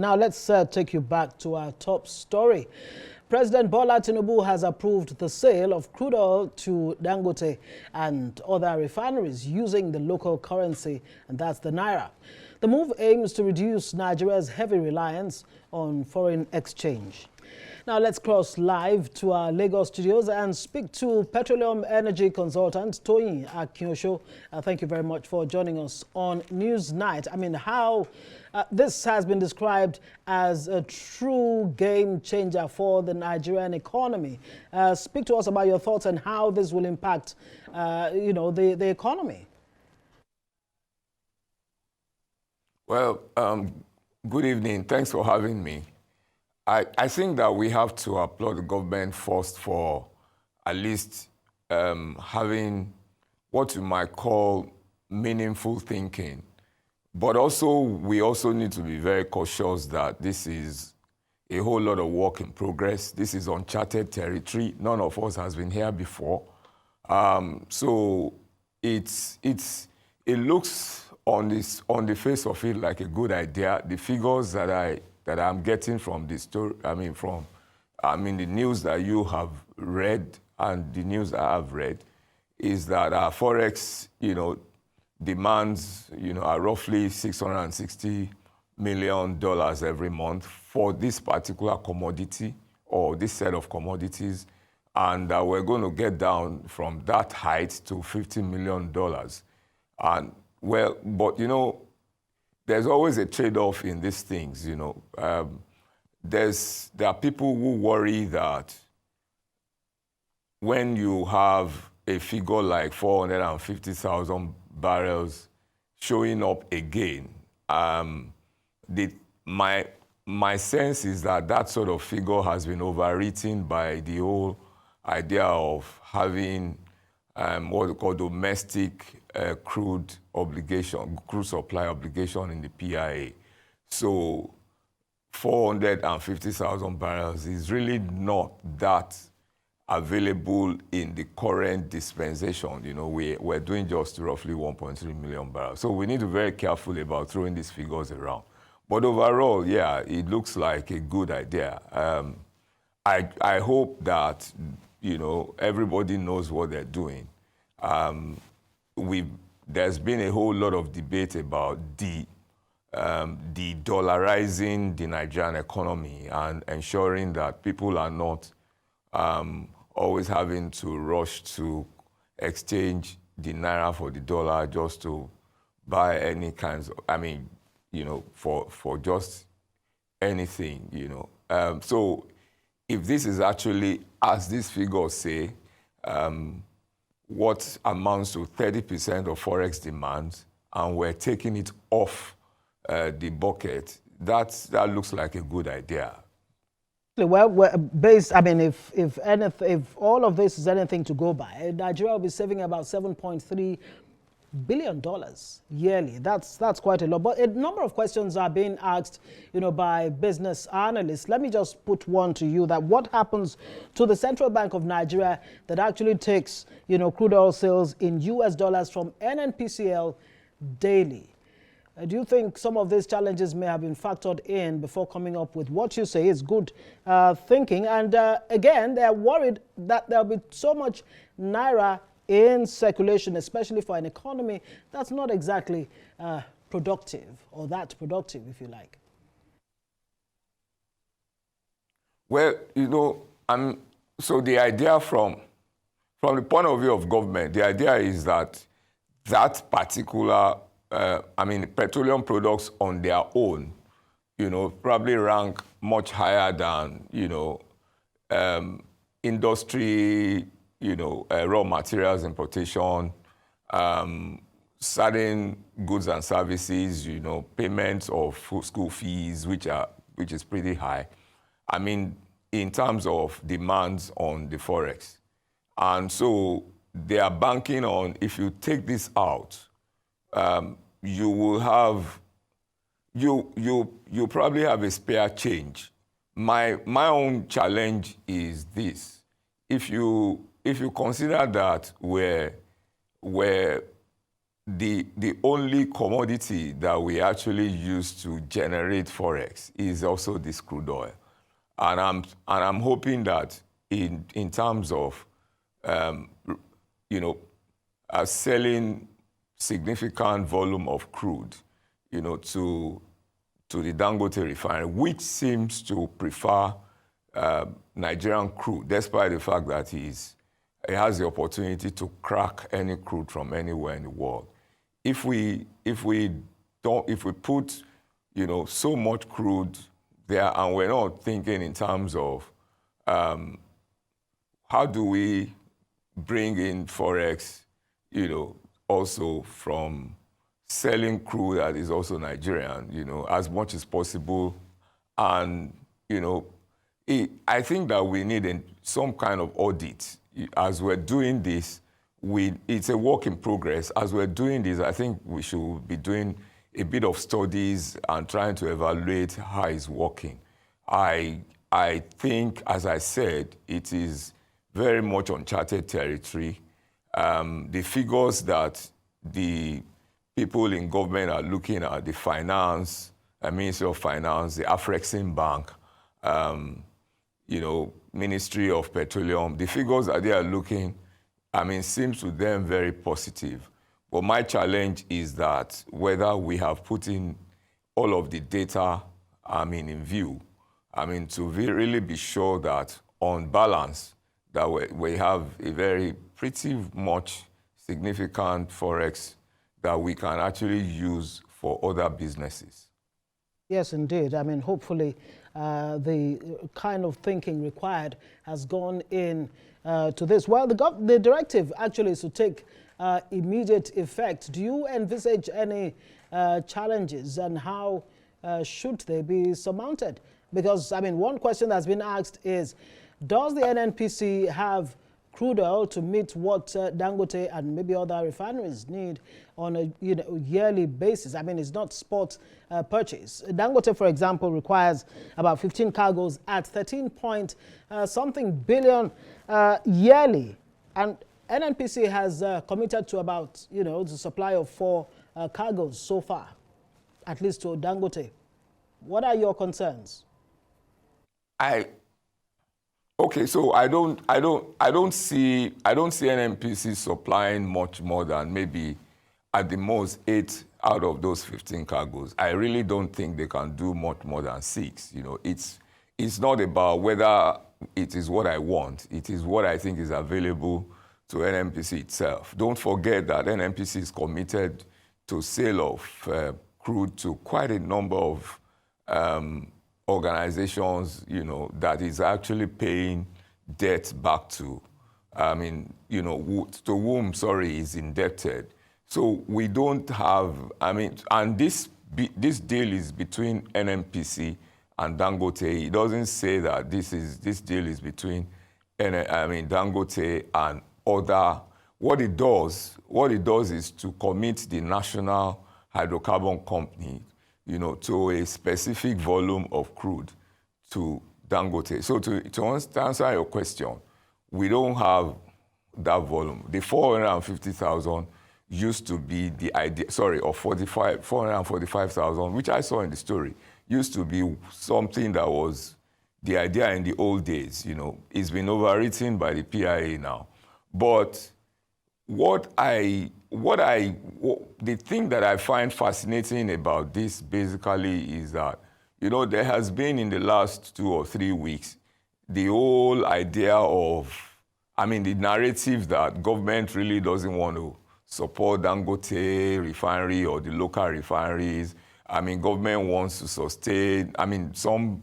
Now let's take you back to our top story. President Bola Tinubu has approved the sale of crude oil to Dangote and other refineries using the local currency, and that's the Naira. The move aims to reduce Nigeria's heavy reliance on foreign exchange. Now let's cross live to our Lagos studios and speak to petroleum energy consultant Toyin Akinosho. Thank you very much for joining us on Newsnight. I mean, how this has been described as a true game changer for the Nigerian economy. Speak to us about your thoughts and how this will impact, the economy. Well, good evening. Thanks for having me. I think that we have to applaud the government first for at least having what you might call meaningful thinking. But also, we also need to be very cautious that this is a whole lot of work in progress. This is uncharted territory. None of us has been here before. So it looks on the face of it like a good idea. The figures that I'm getting from the story, the news that you have read and the news that I've read is that our forex, demands, are roughly $660 million every month for this particular commodity or this set of commodities. And we're going to get down from that height to $50 million. And well, but there's always a trade-off in these things, there are people who worry that when you have a figure like 450,000 barrels showing up again, my sense is that sort of figure has been overwritten by the whole idea of having what we call domestic crude supply obligation in the PIA. So 450,000 barrels is really not that available in the current dispensation. We're doing just roughly 1.3 million barrels. So we need to be very careful about throwing these figures around. But overall, yeah, it looks like a good idea. I hope that, everybody knows what they're doing. There's been a whole lot of debate about the dollarizing the Nigerian economy and ensuring that people are not always having to rush to exchange the Naira for the dollar just to buy any kinds of, for just anything, So if this is actually, as these figures say, what amounts to 30% of forex demands, and we're taking it off the bucket, that looks like a good idea. Well, if all of this is anything to go by, Nigeria will be saving about $7.3 billion yearly. That's quite a lot. But a number of questions are being asked, by business analysts. Let me just put one to you: that what happens to the Central Bank of Nigeria that actually takes, crude oil sales in US dollars from NNPCL daily? Do you think some of these challenges may have been factored in before coming up with what you say is good thinking? And again, they're worried that there'll be so much Naira in circulation, especially for an economy that's not exactly productive, or that productive, if you like. Well, so the idea from the point of view of government, the idea is that particular, petroleum products on their own, probably rank much higher than, industry, raw materials importation, certain goods and services, payments of school fees, which is pretty high. In terms of demands on the forex. And so they are banking on, if you take this out, you will have, you probably have a spare change. My own challenge is this: if you consider that we're the only commodity that we actually use to generate forex is also this crude oil, and I'm hoping that in terms of selling significant volume of crude, to the Dangote refinery, which seems to prefer Nigerian crude, despite the fact that it has the opportunity to crack any crude from anywhere in the world. If we put so much crude there, and we're not thinking in terms of how do we bring in forex, also from selling crude that is also Nigerian, as much as possible. And, I think that we need some kind of audit. As we're doing this, it's a work in progress. As we're doing this, I think we should be doing a bit of studies and trying to evaluate how it's working. I think, as I said, it is very much uncharted territory. The figures that the people in government are looking at, the finance, Ministry of Finance, the Afrexim Bank, Ministry of Petroleum, the figures that they are looking, seems to them very positive. But my challenge is that whether we have put in all of the data, in view, to really be sure that on balance, that we have a very pretty much significant forex that we can actually use for other businesses. Yes, indeed. Hopefully the kind of thinking required has gone in to this. Well, the directive actually is to take immediate effect. Do you envisage any challenges, and how should they be surmounted? Because, one question that's been asked is, does the NNPC have crude oil to meet what Dangote and maybe other refineries need on a yearly basis? It's not spot purchase. Dangote, for example, requires about 15 cargoes at 13-something billion yearly, and NNPC has committed to about the supply of 4 cargoes so far, at least to Dangote. What are your concerns? Okay, so I don't see NNPC supplying much more than maybe at the most 8 out of those 15 cargoes. I really don't think they can do much more than 6. It's not about whether it is what I want. It is what I think is available to NNPC itself. Don't forget that NNPC is committed to sale of crude to quite a number of organizations, that is actually paying debt back to, to whom, is indebted. So we don't have, and this deal is between NNPC and Dangote. It doesn't say that this deal is between, Dangote and other. What it does is to commit the National Hydrocarbon Company, to a specific volume of crude to Dangote. So to answer your question, we don't have that volume. The 450,000 used to be the idea, or 445,000, which I saw in the story, used to be something that was the idea in the old days. It's been overwritten by the PIA now. But the thing that I find fascinating about this basically is that, there has been in the last 2 or 3 weeks, the whole idea of, the narrative that government really doesn't want to support Dangote refinery or the local refineries. Government wants to sustain, some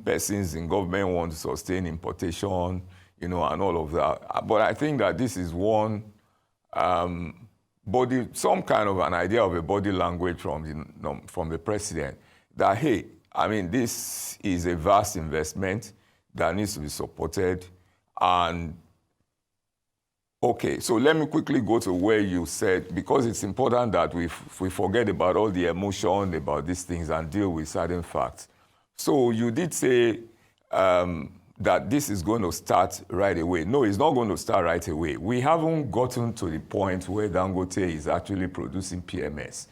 persons in government want to sustain importation, and all of that. But I think that this is one, some kind of an idea of a body language from the president that, hey, this is a vast investment that needs to be supported. And okay, so let me quickly go to where you said, because it's important that we forget about all the emotion about these things and deal with certain facts. So you did say that this is going to start right away. No, it's not going to start right away. We haven't gotten to the point where Dangote is actually producing PMS.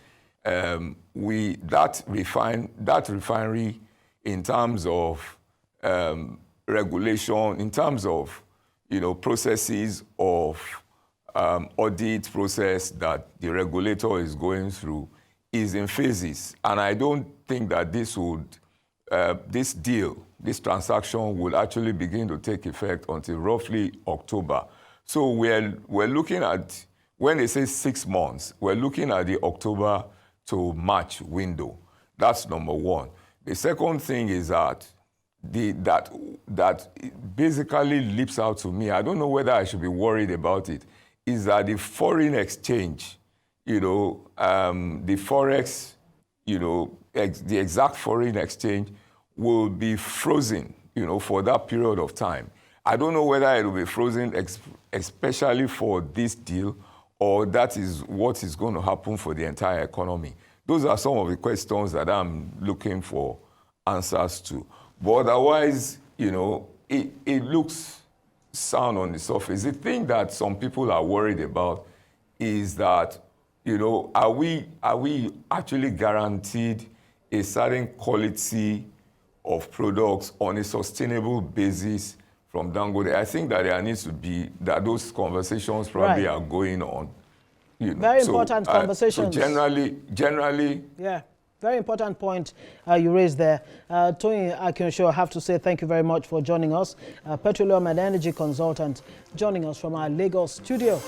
That refinery, in terms of regulation, in terms of processes of audit process that the regulator is going through, is in phases, and I don't think that this transaction will actually begin to take effect until roughly October. So we're looking at, when they say 6 months, we're looking at the October to March window. That's number one. The second thing is that that basically leaps out to me. I don't know whether I should be worried about it. Is that the foreign exchange, the forex, the exact foreign exchange will be frozen, for that period of time. I don't know whether it will be frozen especially for this deal, or that is what is going to happen for the entire economy. Those are some of the questions that I'm looking for answers to. But otherwise, it looks sound on the surface. The thing that some people are worried about is that, are we actually guaranteed a certain quality of products on a sustainable basis from Dangote? I think that there needs to be, that those conversations probably are going on. Very important conversations. So generally. Yeah. Very important point you raised there. Toyin Akinosho, I have to say thank you very much for joining us. Petroleum and energy consultant joining us from our Lagos studio.